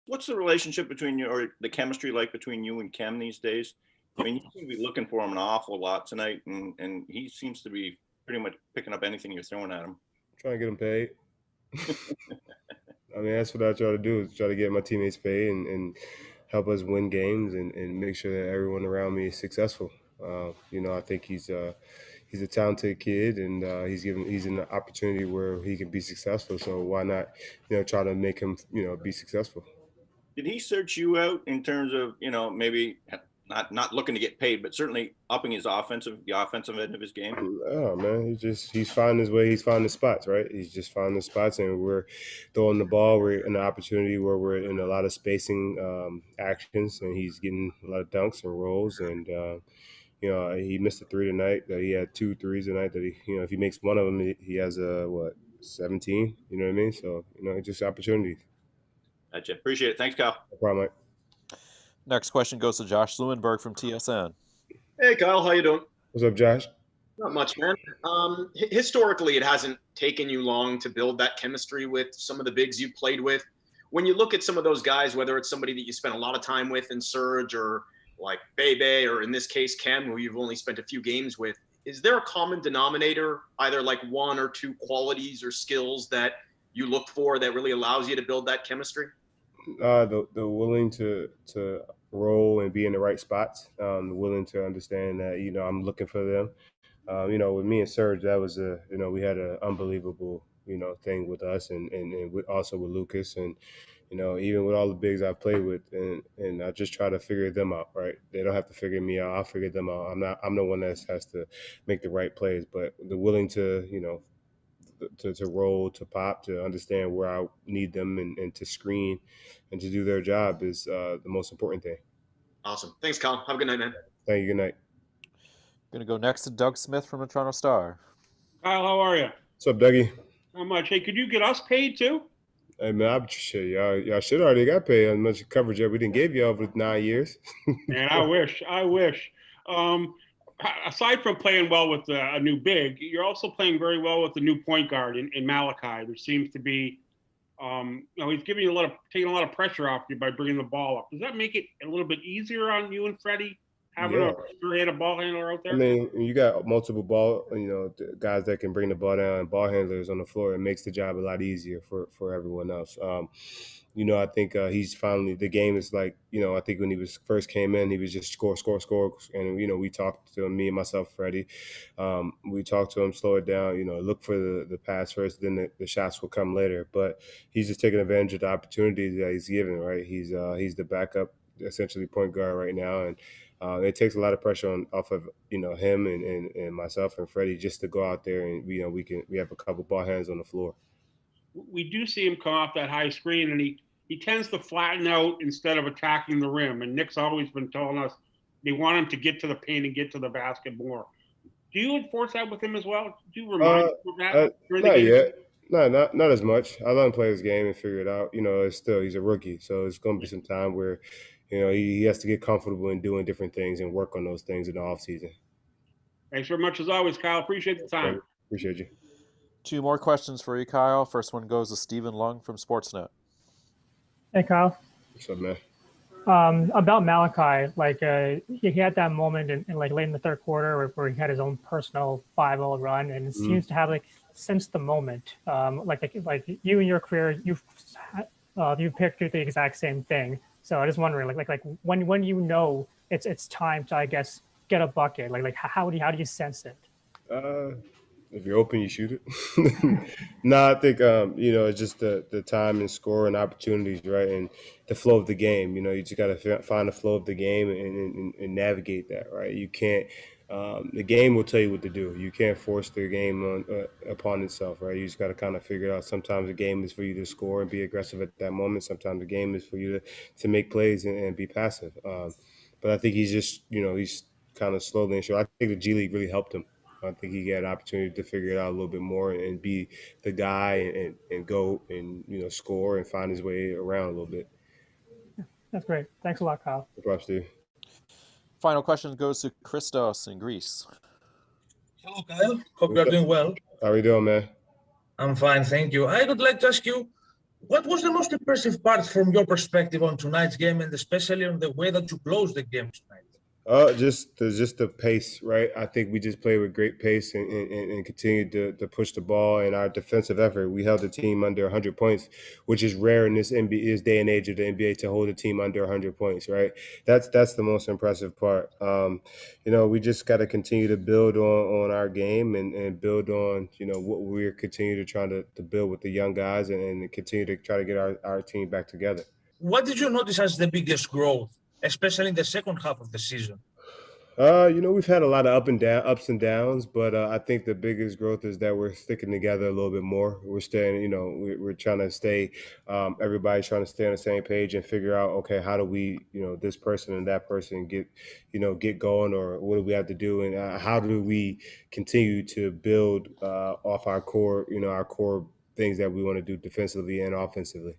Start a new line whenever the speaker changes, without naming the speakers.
What's the relationship between you, or the chemistry like between you and Kem these days? I mean, you seem to be looking for him an awful lot tonight, and he seems to be pretty much picking up anything you're throwing at him.
Trying to get him paid. I mean, that's what I try to do, is try to get my teammates paid and help us win games and make sure that everyone around me is successful. I think he's a talented kid, and he's in an opportunity where he can be successful. So why not, try to make him, be successful.
Did he search you out in terms of, maybe not looking to get paid, but certainly upping the offensive end of his game?
Oh man, he's finding his way. He's finding the spots, right? He's just finding the spots, and we're throwing the ball. We're in an opportunity where we're in a lot of spacing actions, and he's getting a lot of dunks and rolls. And he missed a three tonight. He had 2 threes tonight. That if he makes one of them, he has 17. You know what I mean? So just opportunities.
Gotcha. Appreciate it. Thanks, Kyle.
No problem, Mike.
Next question goes to Josh Lewenberg from TSN.
Hey, Kyle. How you doing?
What's up, Josh?
Not much, man. Historically, it hasn't taken you long to build that chemistry with some of the bigs you've played with. When you look at some of those guys, whether it's somebody that you spent a lot of time with in Serge, or like Bebe, or in this case, Kem, who you've only spent a few games with, is there a common denominator, either like 1 or 2 qualities or skills that you look for that really allows you to build that chemistry?
The willing to roll and be in the right spots. Willing to understand that I'm looking for them. With me and Serge, that was we had an unbelievable thing with us, and also with Lucas, and even with all the bigs I've played with, and I just try to figure them out. Right, they don't have to figure me out. I'll figure them out. I'm the one that has to make the right plays, but the willing to to roll, to pop, to understand where I need them, and to screen and to do their job is the most important thing.
Awesome. Thanks, Kyle. Have a good night, man.
Thank you. Good night.
Going to go next to Doug Smith from the Toronto Star.
Kyle, how are you?
What's up, Dougie?
How much? Hey, could you get us paid too?
Hey man, y'all should already got paid on much coverage that we didn't give you over 9 years.
Man, I wish. Aside from playing well with a new big, you're also playing very well with the new point guard in Malachi. There seems to be, he's giving you taking a lot of pressure off you by bringing the ball up. Does that make it a little bit easier on you and Freddie, having a sure-handed ball handler out there?
I mean, you got multiple guys that can bring the ball down, and ball handlers on the floor. It makes the job a lot easier for everyone else. I think he's finally, the game is like, I think when he first came in, he was just score. And, we talked to him, me and myself, Freddie. We talked to him, slow it down, look for the pass first, then the shots will come later. But he's just taking advantage of the opportunities that he's given, right? He's the backup, essentially, point guard right now. And it takes a lot of pressure off of, him and myself and Freddie just to go out there and, we have a couple ball hands on the floor.
We do see him come off that high screen, and he tends to flatten out instead of attacking the rim. And Nick's always been telling us they want him to get to the paint and get to the basket more. Do you enforce that with him as well? Do you remind him of that?
Not yet. No, not as much. I let him play his game and figure it out. He's a rookie, so it's going to be some time where, he has to get comfortable in doing different things and work on those things in the offseason.
Thanks very much as always, Kyle. Appreciate the time.
Appreciate you.
2 more questions for you, Kyle. First one goes to Stephen Lung from Sportsnet.
Hey, Kyle.
What's up, man?
About Malachi, he had that moment in late in the third quarter where he had his own personal 5-0 run, and it seems to have since the moment, you in your career, you've pictured the exact same thing. So I just wondering, when it's time to, I guess, get a bucket, how do you sense it?
If you're open, you shoot it. No, I think, it's just the time and score and opportunities, right? And the flow of the game. You just got to find the flow of the game and navigate that, right? You can't the game will tell you what to do. You can't force the game upon itself, right? You just got to kind of figure it out. Sometimes the game is for you to score and be aggressive at that moment. Sometimes the game is for you to make plays and be passive. But I think he's just, he's kind of slowly and sure. I think the G League really helped him. I think he got an opportunity to figure it out a little bit more and be the guy and go and, score and find his way around a little bit.
That's great. Thanks a lot, Kyle.
No problem, Steve.
Final question goes to Christos in Greece.
Hello, Kyle. Hope you are doing well.
How are you doing, man?
I'm fine, thank you. I would like to ask you, What was the most impressive part from your perspective on tonight's game, and especially on the way that you closed the game tonight?
Just the pace, right? I think we just played with great pace and continued to push the ball. And our defensive effort, we held the team under 100 points, which is rare in this day and age of the NBA to hold a team under 100 points, right? That's the most impressive part. We just got to continue to build on our game and build on what we're continue to try to build with the young guys and continue to try to get our team back together.
What did you notice as the biggest growth, especially in the second half of the season?
We've had a lot of ups and downs, but I think the biggest growth is that we're sticking together a little bit more. We're staying, we're trying to stay, everybody's trying to stay on the same page and figure out, okay, how do we, this person and that person get going, or what do we have to do, and how do we continue to build off our core things that we want to do defensively and offensively.